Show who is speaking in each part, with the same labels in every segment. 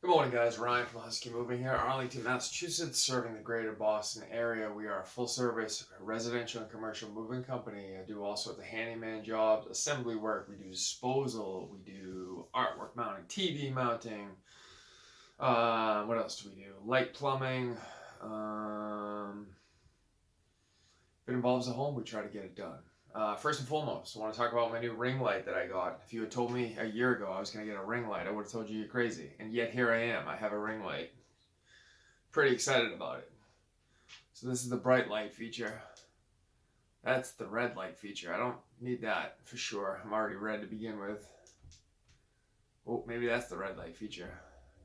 Speaker 1: Good morning, guys. Ryan from Husky Moving here, Arlington, Massachusetts, serving the greater Boston area. We are a full-service residential and commercial moving company. I do all sorts of handyman jobs, assembly work. We do disposal. We do artwork mounting, TV mounting. What else do we do? Light plumbing. Um, if it involves a home, we try to get it done. First and foremost, I want to talk about my new ring light that I got. If you had told me a year ago I was going to get a ring light, I would have told you you're crazy. And yet here I am. I have a ring light. Pretty excited about it. So this is the bright light feature. That's the red light feature. I don't need that for sure. I'm already red to begin with. Oh, maybe that's the red light feature.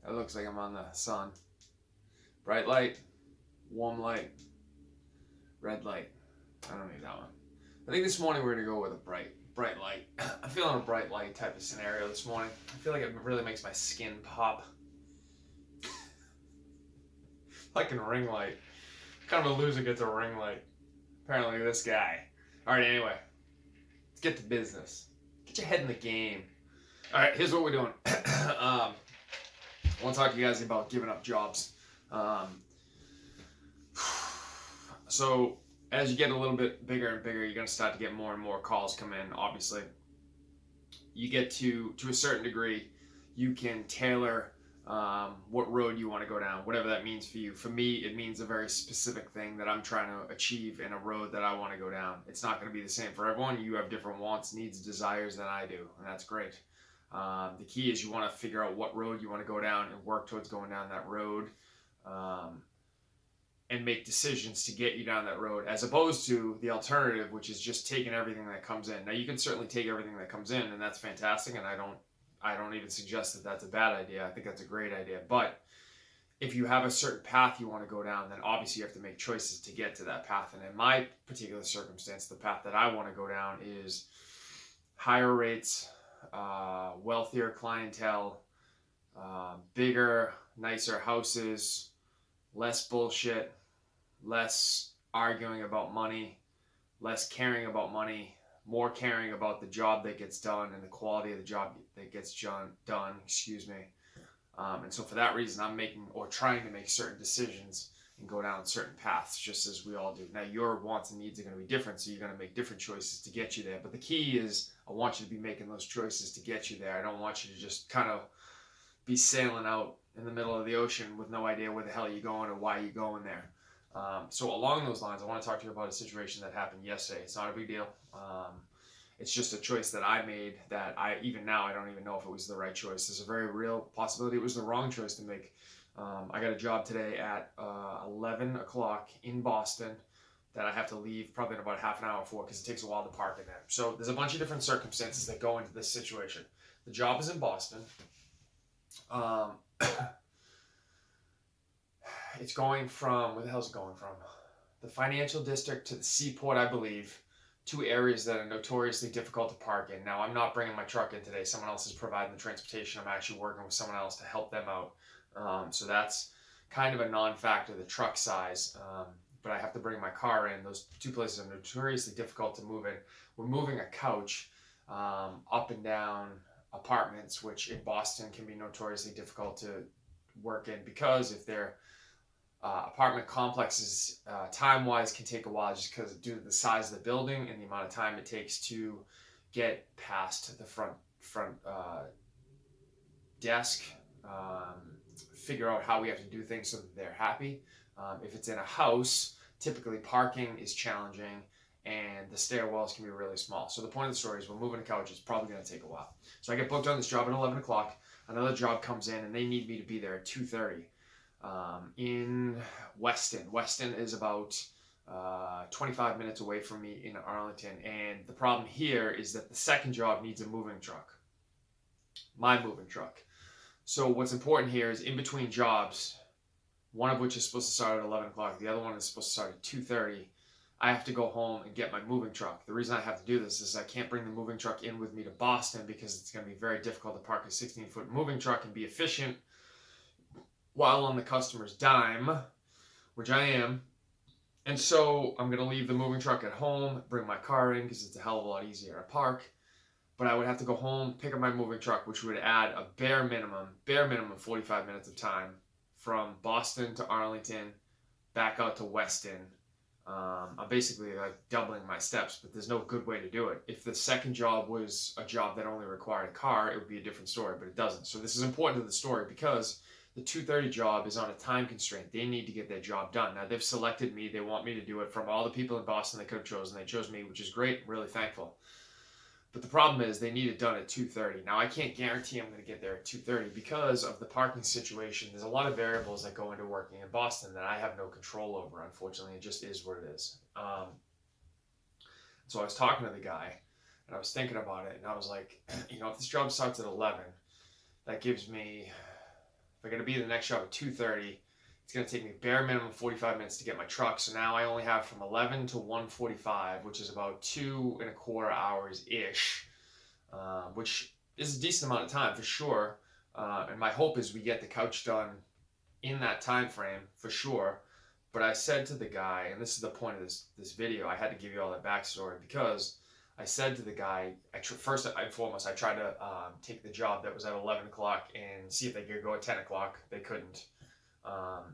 Speaker 1: That looks like I'm on the sun. Bright light, warm light, red light. I don't need that one. I think this morning we're gonna go with a bright light. I'm feeling a bright light type of scenario this morning. I feel like it really makes my skin pop. Like a ring light. Kind of a loser gets a ring light. Apparently this guy. Alright, anyway. Let's get to business. Get your head in the game. Alright, here's what we're doing. I want to talk to you guys about giving up jobs. So as you get a little bit bigger and bigger, you're going to start to get more and more calls come in, obviously. You get to a certain degree, you can tailor what road you want to go down, whatever that means for you. For me, it means a very specific thing that I'm trying to achieve in a road that I want to go down. It's not going to be the same for everyone. You have different wants, needs, desires than I do, and that's great. The key is you want to figure out what road you want to go down and work towards going down that road. And make decisions to get you down that road, as opposed to the alternative, which is just taking everything that comes in. Now, you can certainly take everything that comes in, and that's fantastic, and I don't even suggest that that's a bad idea. I think that's a great idea. But if you have a certain path you want to go down, then obviously you have to make choices to get to that path. And in my particular circumstance, the path that I want to go down is higher rates, wealthier clientele, bigger, nicer houses, less bullshit, less arguing about money, less caring about money, more caring about the job that gets done and the quality of the job that gets done. Excuse me. And so for that reason, I'm making or trying to make certain decisions and go down certain paths, just as we all do. Now, your wants and needs are going to be different, so you're going to make different choices to get you there. But the key is I want you to be making those choices to get you there. I don't want you to just kind of be sailing out in the middle of the ocean with no idea where the hell you're going or why you're going there. So along those lines, I want to talk to you about a situation that happened yesterday. It's not a big deal. It's just a choice that I made that even now I don't even know if it was the right choice. There's a very real possibility it was the wrong choice to make. I got a job today at 11 o'clock in Boston that I have to leave probably in about half an hour for because it takes a while to park in there. So there's a bunch of different circumstances that go into this situation. The job is in Boston. It's going from, where the hell is it going from? The financial district to the seaport, I believe. Two areas that are notoriously difficult to park in. Now, I'm not bringing my truck in today. Someone else is providing the transportation. I'm actually working with someone else to help them out. So that's kind of a non-factor, the truck size. But I have to bring my car in. Those two places are notoriously difficult to move in. We're moving a couch up and down apartments, which in Boston can be notoriously difficult to work in because if they're apartment complexes, time-wise, can take a while just because due to the size of the building and the amount of time it takes to get past the front desk, figure out how we have to do things so that they're happy. If it's in a house, typically parking is challenging and the stairwells can be really small. So the point of the story is we're moving a couch. It's probably going to take a while. So I get booked on this job at 11 o'clock. Another job comes in and they need me to be there at 2:30 in Weston. Weston is about 25 minutes away from me in Arlington. And the problem here is that the second job needs a moving truck. My moving truck. So what's important here is in between jobs, one of which is supposed to start at 11 o'clock, the other one is supposed to start at 2:30. I have to go home and get my moving truck. The reason I have to do this is I can't bring the moving truck in with me to Boston because it's going to be very difficult to park a 16-foot moving truck and be efficient while on the customer's dime, which I am. And so I'm going to leave the moving truck at home, bring my car in because it's a hell of a lot easier to park. but I would have to go home, pick up my moving truck, which would add a bare minimum 45 minutes of time from Boston to Arlington, back out to Weston. I'm basically like doubling my steps, but there's no good way to do it. If the second job was a job that only required a car, it would be a different story, but it doesn't. So this is important to the story because the 2:30 job is on a time constraint. They need to get their job done. Now they've selected me. They want me to do it. From all the people in Boston they could have chosen, they chose me, which is great. I'm really thankful. But the problem is they need it done at 2:30. Now I can't guarantee I'm going to get there at 2:30 because of the parking situation. There's a lot of variables that go into working in Boston that I have no control over. Unfortunately, it just is what it is. So I was talking to the guy, and I was thinking about it, and I was like, if this job starts at 11, that gives me, if I got to be at the next job at 2:30, it's going to take me bare minimum 45 minutes to get my truck. So now I only have from 11 to 1:45, which is about 2.25 hours ish, which is a decent amount of time for sure. And my hope is we get the couch done in that time frame for sure. But I said to the guy, and this is the point of this video, I had to give you all that backstory because I said to the guy, first and foremost, I tried to take the job that was at 11 o'clock and see if they could go at 10 o'clock. They couldn't.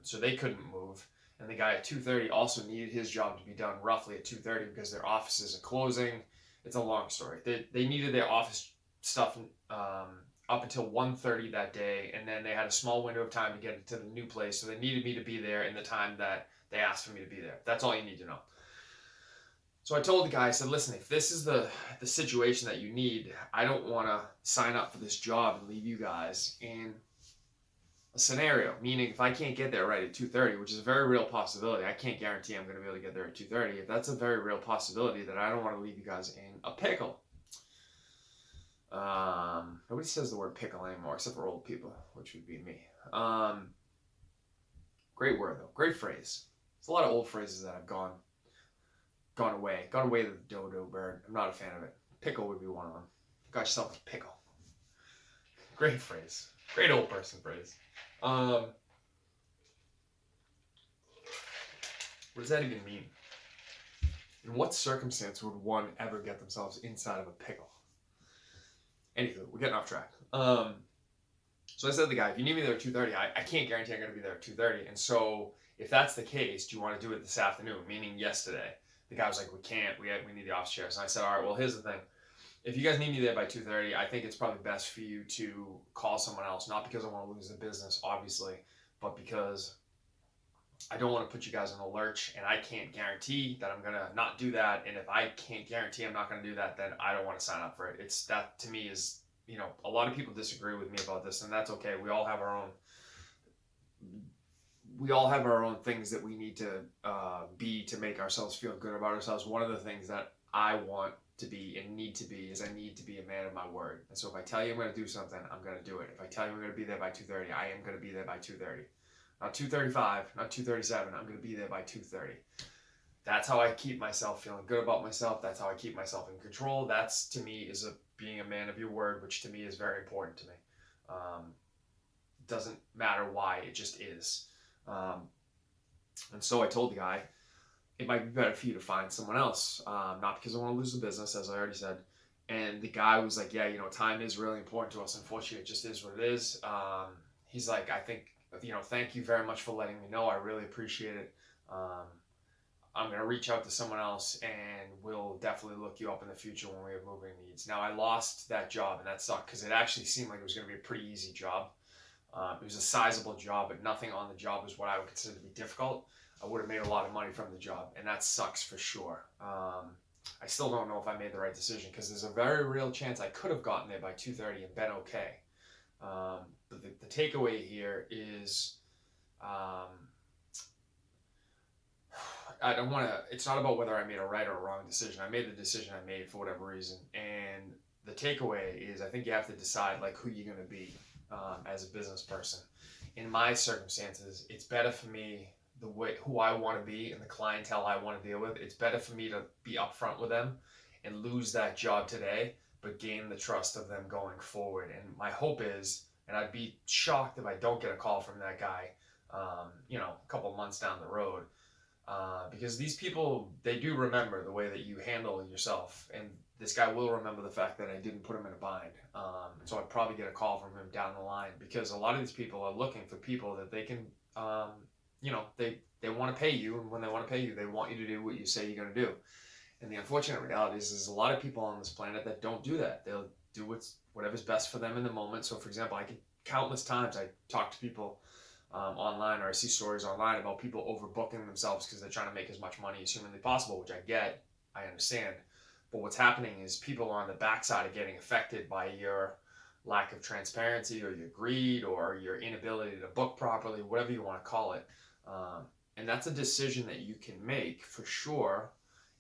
Speaker 1: So they couldn't move. And the guy at 2:30 also needed his job to be done roughly at 2:30 because their offices are closing. It's a long story. They needed their office stuff up until 1:30 that day, and then they had a small window of time to get to the new place, so they needed me to be there in the time that they asked for me to be there. That's all you need to know. So I told the guy, I said, listen, if this is the situation that you need, I don't want to sign up for this job and leave you guys in a scenario, meaning if I can't get there right at 2:30, which is a very real possibility, I can't guarantee I'm going to be able to get there at 2:30. If that's a very real possibility, then I don't want to leave you guys in a pickle. Nobody says the word pickle anymore, except for old people, which would be me. Great word though, great phrase. There's a lot of old phrases that have gone away to the dodo bird. I'm not a fan of it. Pickle would be one of them. Got yourself a pickle. Great phrase. Great old person phrase. What does that even mean? In what circumstance would one ever get themselves inside of a pickle? Anywho, we're getting off track. So I said to the guy, if you need me there at 2:30, I can't guarantee I'm going to be there at 2:30. And so if that's the case, do you want to do it this afternoon? Meaning yesterday. The guy was like, we can't. We need the office chairs. And I said, all right, well, here's the thing. If you guys need me there by 2:30, I think it's probably best for you to call someone else. Not because I want to lose the business, obviously, but because I don't want to put you guys in a lurch, and I can't guarantee that I'm going to not do that. And if I can't guarantee I'm not going to do that, then I don't want to sign up for it. That to me is, a lot of people disagree with me about this, and that's okay. We all have our own things that we need to be to make ourselves feel good about ourselves. One of the things that I want to be and need to be is I need to be a man of my word. And so if I tell you I'm going to do something, I'm going to do it. If I tell you I'm going to be there by 2:30, I am going to be there by 2:30. Not 2:35, not 2:37. I'm going to be there by 2:30. That's how I keep myself feeling good about myself. That's how I keep myself in control. That's, to me, is being a man of your word, which to me is very important to me. It doesn't matter why, it just is. And so I told the guy, it might be better for you to find someone else, not because I want to lose the business, as I already said. And the guy was like, yeah, time is really important to us. Unfortunately, it just is what it is. He's like, I think, thank you very much for letting me know. I really appreciate it. I'm going to reach out to someone else, and we'll definitely look you up in the future when we have moving needs. Now, I lost that job, and that sucked because it actually seemed like it was going to be a pretty easy job. It was a sizable job, but nothing on the job was what I would consider to be difficult. I would have made a lot of money from the job, and that sucks for sure. I still don't know if I made the right decision because there's a very real chance I could have gotten there by 2:30 and been okay. But the takeaway here is it's not about whether I made a right or a wrong decision. I made the decision I made for whatever reason. And the takeaway is I think you have to decide who you're going to be as a business person. In my circumstances, it's better for me who I want to be and the clientele I want to deal with. It's better for me to be upfront with them and lose that job today, but gain the trust of them going forward. And my hope is, and I'd be shocked if I don't get a call from that guy, a couple months down the road. Because these people, they do remember the way that you handle yourself, and this guy will remember the fact that I didn't put him in a bind. So I'd probably get a call from him down the line, because a lot of these people are looking for people that they can, they want to pay you, and when they want to pay you, they want you to do what you say you're going to do. And the unfortunate reality is there's a lot of people on this planet that don't do that. They'll do whatever's best for them in the moment. So, for example, countless times I talk to people online, or I see stories online about people overbooking themselves because they're trying to make as much money as humanly possible, which I understand. But what's happening is people are on the backside of getting affected by your lack of transparency, or your greed, or your inability to book properly, whatever you want to call it. And that's a decision that you can make for sure.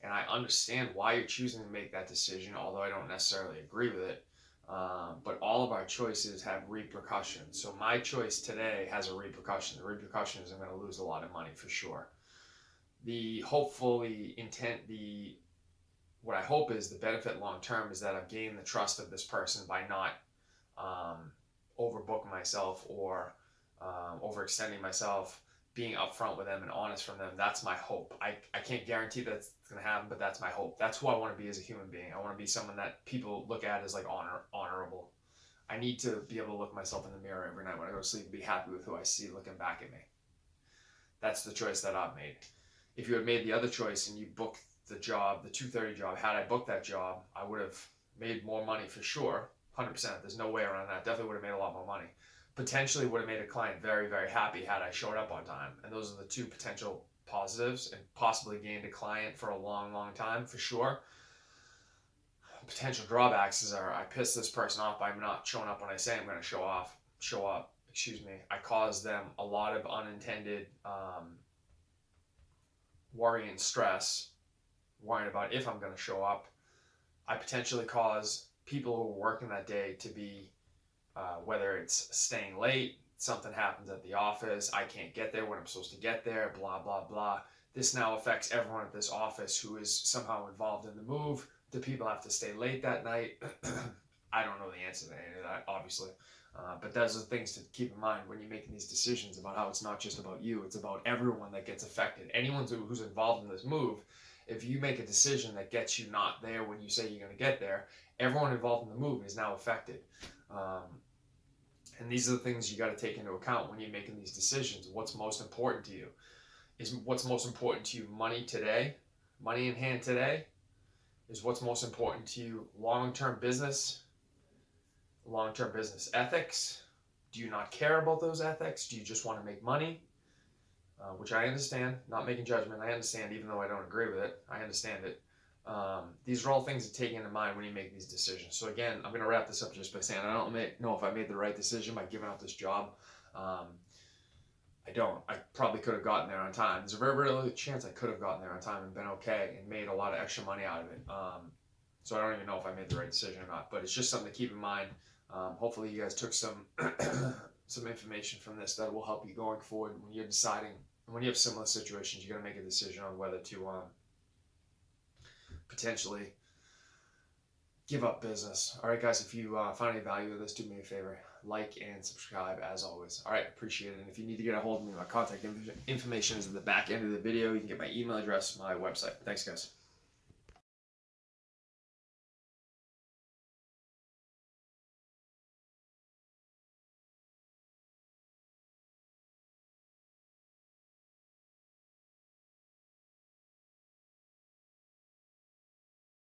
Speaker 1: And I understand why you're choosing to make that decision, although I don't necessarily agree with it. But all of our choices have repercussions. So my choice today has a repercussion. The repercussion is I'm going to lose a lot of money for sure. What I hope is the benefit long term is that I've gained the trust of this person by not overbooking myself, or overextending myself, being upfront with them and honest from them. That's my hope. I can't guarantee that's going to happen, but that's my hope. That's who I want to be as a human being. I want to be someone that people look at as like honorable. I need to be able to look myself in the mirror every night when I go to sleep and be happy with who I see looking back at me. That's the choice that I've made. If you had made the other choice and you booked the job, the 2:30 job, had I booked that job, I would have made more money for sure. 100%. There's no way around that. Definitely would have made a lot more money. Potentially would have made a client very, very happy had I showed up on time. And those are the two potential positives, and possibly gained a client for a long, long time for sure. Potential drawbacks are I piss this person off by not showing up when I say I'm going to show up. I cause them a lot of unintended worry and stress, worrying about if I'm going to show up. I potentially cause people who are working that day to be, whether it's staying late, something happens at the office, I can't get there when I'm supposed to get there, blah, blah, blah. This now affects everyone at this office who is somehow involved in the move. Do people have to stay late that night? I don't know the answer to any of that, obviously. But those are things to keep in mind when you're making these decisions about how it's not just about you, it's about everyone that gets affected. Anyone who's involved in this move, if you make a decision that gets you not there when you say you're going to get there, everyone involved in the move is now affected. And these are the things you got to take into account when you're making these decisions. What's most important to you? Is what's most important to you money today? Money in hand today? Is what's most important to you long-term business ethics? Do you not care about those ethics? Do you just want to make money? Which I understand, not making judgment. I understand, even though I don't agree with it. I understand it. These are all things to take into mind when you make these decisions. So again, I'm going to wrap this up just by saying I don't know if I made the right decision by giving up this job. I don't. I probably could have gotten there on time. There's a very, very low chance I could have gotten there on time and been okay and made a lot of extra money out of it. So I don't even know if I made the right decision or not, but it's just something to keep in mind. Hopefully you guys took some some information from this that will help you going forward when you're deciding. When you have similar situations, you got to make a decision on whether to potentially give up business. All right, guys, if you find any value in this, do me a favor. Like and subscribe as always. All right, appreciate it. And if you need to get a hold of me, my contact information is in the back end of the video. You can get my email address, my website. Thanks, guys.